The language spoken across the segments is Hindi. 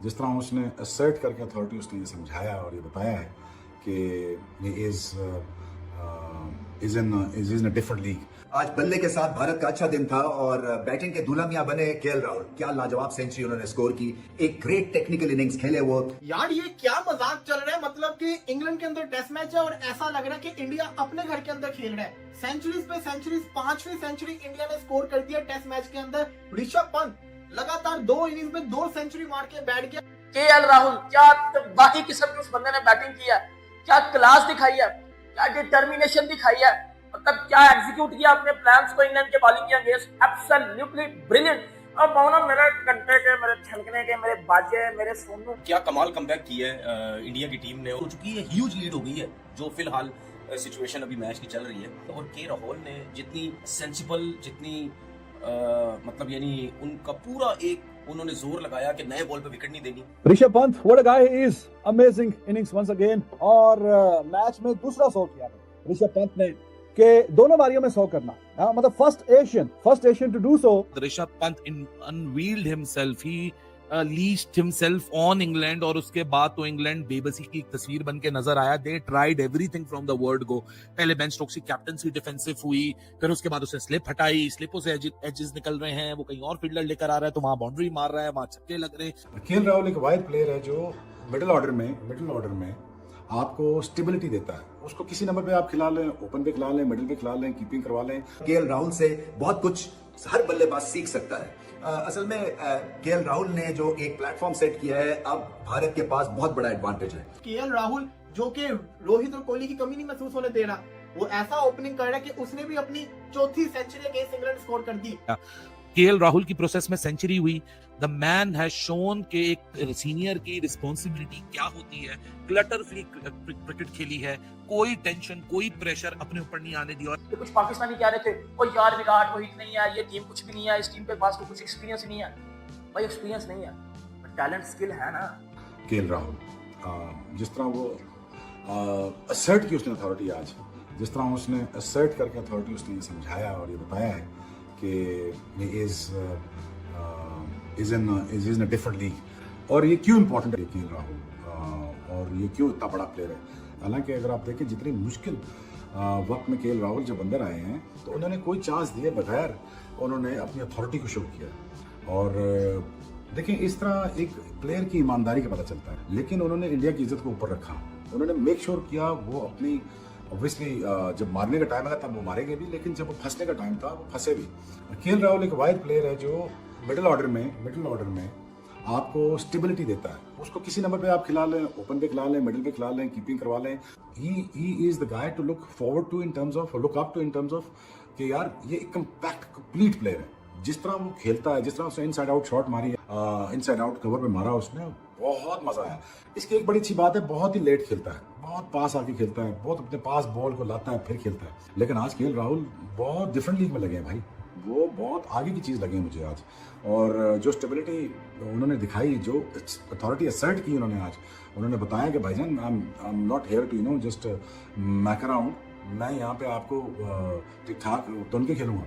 जिस तरह उसने असर्ट करके अथॉरिटी उसने ये समझाया और ये बताया है कि is in a different league. आज बल्ले के साथ भारत का अच्छा दिन था और बैटिंग के दूल्हा मियां बने केएल राहुल। क्या लाजवाब सेंचुरी उन्होंने स्कोर की, एक ग्रेट टेक्निकल इनिंग्स खेले वो। यार ये क्या मजाक चल रहा है, मतलब कि इंग्लैंड के अंदर टेस्ट मैच है और ऐसा लग रहा है कि इंडिया अपने घर के अंदर खेल रहा है। सेंचुरीज पे सेंचुरीज, 5वीं सेंचुरी इंडिया ने स्कोर कर दिया टेस्ट मैच के अंदर। ऋषभ पंत लगातार 2 इनिंग्स में 2 सेंचुरी मार के बैठ गया। केएल राहुल, क्या बाकी किस्म की उस बंदे ने बैटिंग की है, क्या क्लास दिखाई है, क्या डिटर्मिनेशन दिखाई है, मतलब क्या एग्जीक्यूट किया अपने प्लान्स को इंग्लैंड के बॉलिंग के अगेंस्ट। Absolutely brilliant. अब मानो मेरे घंटे के, मेरे छनकने के, मेरे बाजे, मेरे सोनू, क्या कमाल कमबैक किया है इंडिया की टीम ने। हो चुकी है, ह्यूज लीड हो गई है जो फिलहाल सिचुएशन अभी मैच की चल रही है। और के राहुल ने जितनी सेंसिबल, जितनी मतलब यानी उनका पूरा एक उन्होंने जोर लगाया कि नए बॉल पे विकेट नहीं देनी। Rishabh Pant, what a guy he is, amazing innings once again. और मैच में दूसरा 100 किया ऋषभ पंत ने कि दोनों बारियों में 100 करना, मतलब first Asian to do so. Rishabh Pant unveiled himself, he leashed himself on England, और उसके बाद तो इंग्लैंड बेबसी की एक तस्वीर बन के नजर आया। They tried everything from the word go। पहले बेन स्टोक्स की कैप्टनसी डिफेंसिव हुई, फिर उसके बाद उसने स्लिप हटाई, स्लिपों से एजेस निकल रहे हैं, वो कहीं और फील्डर लेकर आ रहा है तो वहां बाउंड्री मार रहा है, वहां छक्के लग रहे हैं। केएल राहुल एक वाइड प्लेयर है जो मिडिल ऑर्डर में आपको स्टेबिलिटी देता है। उसको किसी नंबर पे आप खिला लें, ओपन पे खिला लें, मिडिल पे खिला लें, कीपिंग करवा लें। केएल राहुल से बहुत कुछ हर बल्लेबाज सीख सकता है। असल में केएल राहुल ने जो एक प्लेटफॉर्म सेट किया है, अब भारत के पास बहुत बड़ा एडवांटेज है। केएल राहुल जो कि रोहित और कोहली की कमी नहीं महसूस होने दे रहा, वो ऐसा ओपनिंग कर रहा है कि उसने भी अपनी 4थी सेंचुरी अगेंस्ट इंग्लैंड स्कोर कर दी। केएल राहुल की प्रोसेस में सेंचुरी हुई। द मैन हैज शोन कि एक सीनियर की रिस्पॉन्सिबिलिटी क्या होती है। क्लटर फ्री क्रिकेट खेली है, कोई टेंशन, कोई प्रेशर अपने ऊपर नहीं आने दिया। तो कुछ पाकिस्तानी कह रहे थे ओ यार विराट रोहित नहीं है, ये टीम कुछ भी नहीं है, इस टीम के पास तो कुछ एक्सपीरियंस नहीं है। भाई एक्सपीरियंस नहीं है, टैलेंट स्किल है ना। केएल राहुल जिस तरह वो असर्ट की उसने अथॉरिटी, आज जिस तरह उसने असर्ट करके अथॉरिटी उसने ये समझाया और ये बताया है कि is in a different league. और ये क्यों इंपॉर्टेंट है केएल राहुल, और ये क्यों इतना बड़ा प्लेयर है। हालांकि अगर आप देखें जितनी मुश्किल वक्त में केएल राहुल जब अंदर आए हैं तो उन्होंने कोई चांस दिए बगैर उन्होंने अपनी अथॉरिटी को शो किया। और देखें इस तरह एक प्लेयर की ईमानदारी का पता चलता है। लेकिन उन्होंने इंडिया की इज्जत को ऊपर रखा, उन्होंने मेक श्योर किया वो अपनी ऑब्वियसली जब मारने का टाइम आया तब वो मारेंगे भी, लेकिन जब वो फंसने का टाइम था वो फंसे भी। केएल राहुल एक वाइड प्लेयर है जो मिडिल ऑर्डर में आपको स्टेबिलिटी देता है। उसको किसी नंबर पे आप खिला लें, ओपन पे खिला लें, मिडिल पे खिला लें, कीपिंग करवा लें। He is the guy to look forward to in terms of कि यार ये एक कंपैक्ट कंप्लीट प्लेयर है। जिस तरह वो खेलता है, जिस तरह उसने इनसाइड आउट शॉट मारी, इनसाइड आउट कवर पे मारा उसने, बहुत मजा आया। इसकी एक बड़ी अच्छी बात है, बहुत ही लेट खेलता है, बहुत पास आके खेलता है, बहुत अपने पास बॉल को लाता है फिर खेलता है। लेकिन आज केएल राहुल बहुत डिफरेंट लीग में लगे हैं भाई, वो बहुत आगे की चीज़ लगी मुझे आज। और जो स्टेबिलिटी उन्होंने दिखाई, जो अथॉरिटी असर्ट की उन्होंने आज, उन्होंने बताया कि भाईजान I am not here to just muck around, मैं यहाँ पे आपको ठीक ठाक तुन के खेलूंगा।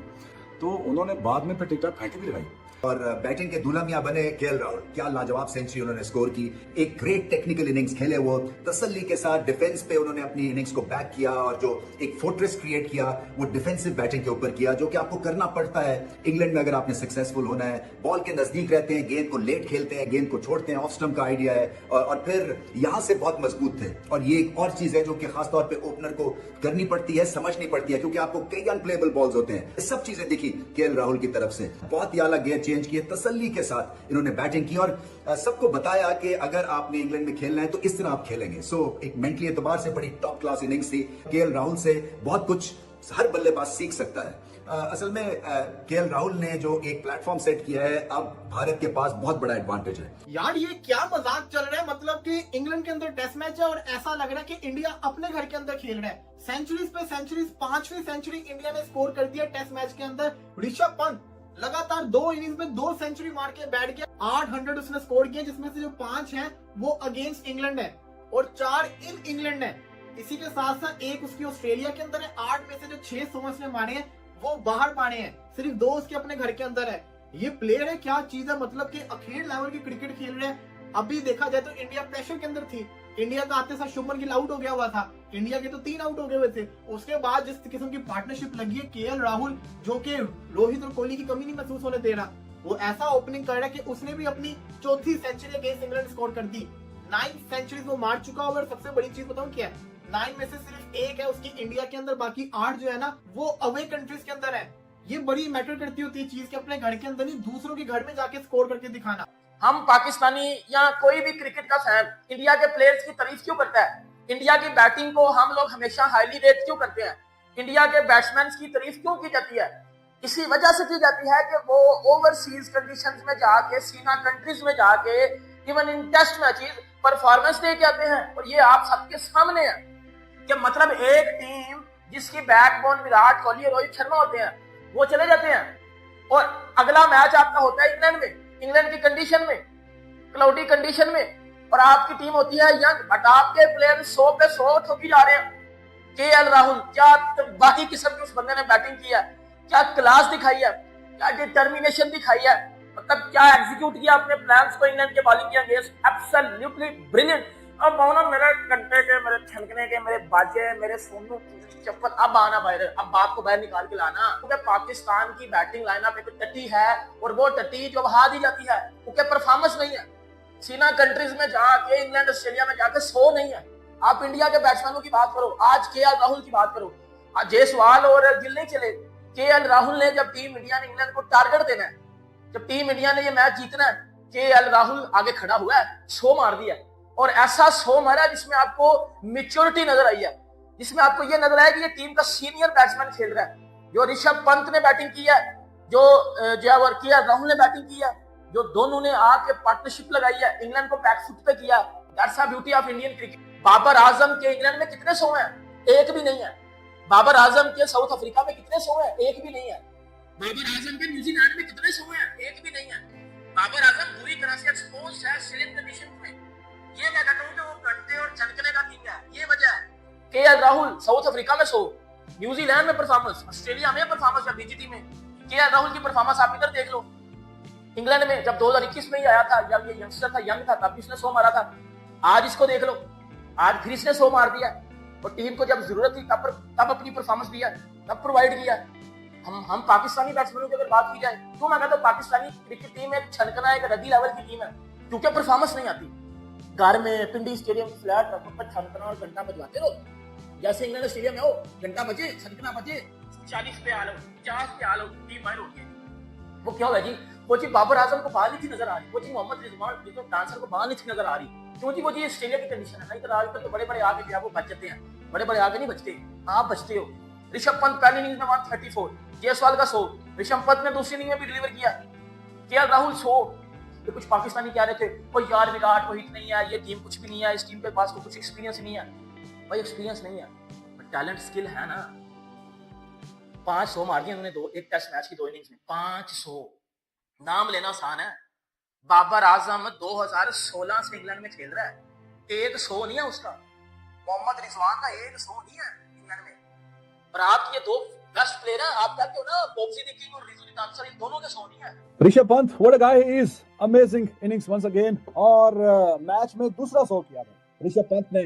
तो उन्होंने बाद में फिर टिक टाक फैंटी भी लगाई। और बैटिंग के दूल्हा मियां बने केएल राहुल। क्या लाजवाब सेंचुरी उन्होंने स्कोर की, एक ग्रेट टेक्निकल इनिंग्स खेले वो। तसल्ली के साथ डिफेंस पे उन्होंने अपनी इनिंग्स को बैक किया और जो एक फोर्ट्रेस क्रिएट किया वो डिफेंसिव बैटिंग के ऊपर किया, जो कि आपको करना पड़ता है इंग्लैंड में अगर आपने सक्सेसफुल होना है। बॉल के नजदीक रहते हैं, गेंद को लेट खेलते हैं, गेंद को छोड़ते हैं, ऑफ स्टंप का आइडिया है। और फिर यहां से बहुत मजबूत थे। और ये एक और चीज है जो कि खासतौर पर ओपनर को करनी पड़ती है, समझनी पड़ती है, क्योंकि आपको कई अनप्लेबल बॉल्स होते हैं। सब चीजें दिखी केएल राहुल की तरफ से, बहुत ही आला गेयर चेंज किए, तसल्ली के साथ इन्होंने बैटिंग की और सबको बताया कि अगर आपने इंग्लैंड में खेलना है तो इस तरह आप खेलेंगे। सो एक मेंटली एतबार से बड़ी टॉप क्लास इनिंग्स थी। केएल राहुल से बहुत कुछ हर बल्लेबाज सीख सकता है। असल में केएल राहुल ने जो एक प्लेटफॉर्म सेट किया है, अब भारत के पास बहुत बड़ा एडवांटेज है। यार ये क्या मजाक चल रहा है, मतलब कि इंग्लैंड के अंदर टेस्ट मैच है और ऐसा लग रहा है कि इंडिया अपने घर के अंदर खेल रहा है। सेंचुरीज पे सेंचुरीज, 5वीं सेंचुरी इंडिया ने स्कोर कर दिया टेस्ट मैच के अंदर। ऋषभ पंत लगातार 2 इनिंग्स में 2 सेंचुरी मार के बैठ गया। 800 उसने स्कोर किया, जिसमें से जो 5 हैं वो अगेंस्ट इंग्लैंड है और 4 इन इंग्लैंड है। इसी के साथ साथ एक उसकी ऑस्ट्रेलिया के अंदर है। 8 में से जो 6 सोमस ने मारे हैं वो बाहर मारे हैं, सिर्फ 2 उसके अपने घर के अंदर है। ये प्लेयर है क्या चीज है, मतलब कि अखेड़ लेवल की क्रिकेट खेल रहे हैं। अभी देखा जाए तो इंडिया प्रेशर के अंदर थी। इंडिया का आते साथ शुभमन गिल आउट हो गया हुआ था, इंडिया के तो 3 आउट हो गए हुए थे। उसके बाद जिस किस्म की पार्टनरशिप लगी है केएल राहुल, जो कि रोहित और कोहली की कमी नहीं महसूस होने दे रहा, वो ऐसा ओपनिंग कर रहा है कि उसने भी अपनी 4थी सेंचुरी अगेंस्ट इंग्लैंड स्कोर कर दी। 9 सेंचुरीज वो मार चुका। और सबसे बड़ी चीज बताऊं क्या है, 9 में से सिर्फ 1 है उसकी इंडिया के अंदर, बाकी 8 जो है ना वो अवे कंट्रीज के अंदर है। ये बड़ी मैटर करती होती है चीज कि अपने घर के अंदर नहीं दूसरों के घर में जाके स्कोर करके दिखाना। हम पाकिस्तानी या कोई भी क्रिकेट का फैन इंडिया के प्लेयर्स की तारीफ क्यों करता है? इंडिया की बैटिंग को हम लोग हमेशा हाईली रेट क्यों करते हैं? इंडिया के बैट्समैन की तारीफ क्यों की जाती है? इसी वजह से की जाती है कि वो ओवरसीज कंडीशंस में जाके, सीना कंट्रीज में जाके, even in test matches performance दे के आते हैं। और ये आप सबके सामने है कि मतलब एक टीम जिसकी बैकबोन विराट कोहली और रोहित शर्मा होते हैं, वो चले जाते हैं और अगला मैच आपका होता है इंग्लैंड में, इंग्लैंड की कंडीशन में, क्लाउडी कंडीशन में, और आपकी टीम होती है यंग, बट आपके प्लेयर 100 पे 100 ठोकी जा रहे हैं। केएल राहुल, क्या बाकी किस्म की उस बंदे ने बैटिंग की है, क्या क्लास दिखाई है, क्या डिटर्मिनेशन दिखाई है, मतलब क्या एग्जीक्यूट किया अपने प्लान्स को इंग्लैंड के बॉलिंग के अगेंस्ट, एब्सोल्युटली ब्रिलियंट। अब मानो मेरे घंटे के, मेरे छनकने के, मेरे बाजे, मेरे सोनू चप्पल, अब आना बाहर, अब बात को बाहर निकाल के लाना, क्योंकि पाकिस्तान की बैटिंग लाइनअप एक टट्टी है, और वो टट्टी जो बहा दी जाती है क्योंकि परफॉर्मेंस नहीं है। सीना कंट्रीज में जाके, इंग्लैंड ऑस्ट्रेलिया में जाके 100 नहीं है। आप इंडिया के बैट्समैनों की बात करो, आज केएल राहुल की बात करो, आज जयसवाल और गिल नहीं चले। केएल राहुल ने, जब टीम इंडिया ने इंग्लैंड को टारगेट देना है, जब टीम इंडिया ने ये मैच जीतना है, केएल राहुल आगे खड़ा हुआ है, 100 मार दिया, और ऐसा 100 मारा जिसमें आपको मैच्योरिटी नजर आई है, जिसमें आपको ये नजर आया कि ये टीम का सीनियर बैट्समैन खेल रहा है। जो ऋषभ पंत ने बैटिंग की है, जो केएल राहुल ने बैटिंग की है, जो दोनों ने आके पार्टनरशिप लगाई है, इंग्लैंड को बैकफुट पे किया। That's the beauty of Indian cricket. Babar Azam के इंग्लैंड में कितने 100 हैं? एक भी नहीं है। बाबर आजम के साउथ अफ्रीका में कितने 100 हैं? एक भी नहीं है। बाबर आजम के न्यूजीलैंड में कितने 100 हैं? एक भी नहीं है। बाबर आजम पूरी तरह से एक्सपोज्ड है सिलेक्ट कंडीशन में। ये मैं कहता हूं कि वो घंटे और छनकने का किंग है, ये वजह है। केएल राहुल साउथ अफ्रीका में 100, न्यूजीलैंड में परफॉर्मेंस, ऑस्ट्रेलिया में परफॉर्मेंस, या बीजीटी में केएल राहुल की परफॉर्मेंस आप इधर देख लो। इंग्लैंड में जब 2021 में ही आया था, जब ये यंगस्टर था, यंग था, तब इसने 100 मारा था। आज इसको देख लो, आज फिर इसने 100 मार दिया, और टीम को जब जरूरत थी तब अपनी परफॉर्मेंस दिया, तब प्रोवाइड किया। हम पाकिस्तानी बैट्समैनों की अगर बात की जाए तो मैं कहता हूं पाकिस्तानी क्रिकेट टीम एक छनकना, एक रद्दी लेवल की टीम है, क्योंकि परफॉर्मेंस नहीं आती। घर में पिंडी स्टेडियम फ्लैट पर छनकना और घंटा बजवाते रहो, जैसे इंग्लैंड ऑस्ट्रेलिया में हो, घंटा बजे, छनकना बजे, 40 पे आ लो, 50 पे आ लो, टीम बाहर होती है। वो क्या होगा जी, कोची बाबर आजम को बाहर नहीं थी नजर आ रही, कोची मोहम्मद रिजवान जो डांसर को बाहर नहीं थी नजर आ रही, क्योंकि वो जी ऑस्ट्रेलिया की कंडीशन है। नहीं तो आज तक तो बड़े बड़े आगे जो है वो बच जाते हैं, बड़े बड़े आगे नहीं बचते, आप बचते हो। ऋषभ पंत पहली इनिंग्स में 134, जयसवाल का 100, ऋषभ पंत ने दूसरी इनिंग में भी डिलीवर किया, केएल राहुल 100। तो कुछ पाकिस्तानी कह रहे थे ओ यार विराट रोहित नहीं है, ये टीम कुछ भी नहीं है, इस टीम के पास तो कुछ एक्सपीरियंस नहीं है। भाई एक्सपीरियंस नहीं है, बट टैलेंट स्किल है ना। 500 मार दिए उन्होंने एक टेस्ट मैच की 2 इनिंग्स में, 500। नाम लेना आसान है। बाबर आजम 2016 से इंग्लैंड में खेल रहा है, एक 100 नहीं है उसका। मोहम्मद रिजवान का एक 100 नहीं है इंग्लैंड में। और आप ये 2 बेस्ट प्लेयर हैं, आप कहते हो ना बॉक्सी द किंग और रिजवी द आंसर, इन दोनों के 100 नहीं है। Rishabh Pant, what a guy he is, amazing innings once again. और मैच में दूसरा 100 किया था ऋषभ पंत ने,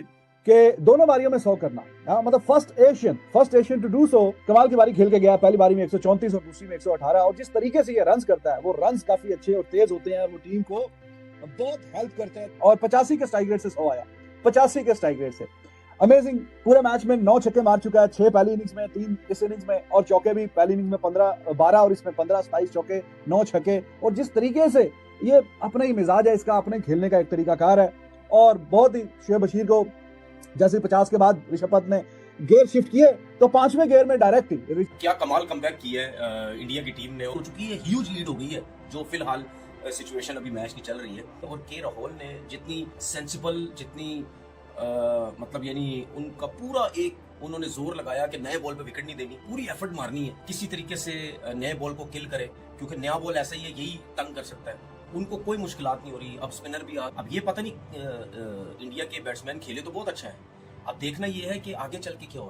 कि दोनों बारियों में 100 करना, मतलब first Asian to do so. कमाल की बारी खेल के गया, पहली बारी में 134 और दूसरी में 118। और जिस तरीके से ये रन्स करता है, वो रन्स काफी अच्छे और तेज होते हैं, वो टीम को बहुत हेल्प करते हैं। और 85 के स्ट्राइक रेट से 100 आया, 85 के स्ट्राइक रेट से, अमेजिंग। पूरे मैच में 9 छक्के मार चुका है, 6 पहली इनिंग्स में, 3 इस इनिंग्स में, और चौके भी पहली इनिंग्स में 12 और इसमें 15, 27 चौके, 9 छक्के। और जिस तरीके से ये अपना ही मिजाज है इसका, अपने खेलने का एक तरीकाकार है, और बहुत ही शुएब बशीर को जैसे 50 के बाद ऋषभ पंत ने गियर शिफ्ट किए तो 5वें गियर में डायरेक्ट ही क्या कमाल कमबैक की है इंडिया की टीम ने, हो चुकी है, ह्यूज लीड हो गई है, जो फिलहाल सिचुएशन अभी मैच की चल रही है। और के राहुल ने जितनी सेंसिबल, जितनी मतलब यानी उनका पूरा एक उन्होंने जोर लगाया कि नए बॉल पे विकेट नहीं देनी, पूरी एफर्ट मारनी है, किसी तरीके से नए बॉल को किल करे, क्योंकि नया बॉल ऐसा ही है, यही तंग कर सकता है। उनको कोई मुश्किलात नहीं हो रही। अब स्पिनर भी अब ये पता नहीं इंडिया के बैट्समैन खेले तो बहुत अच्छा है, अब देखना ये है कि आगे चल के क्या होता है।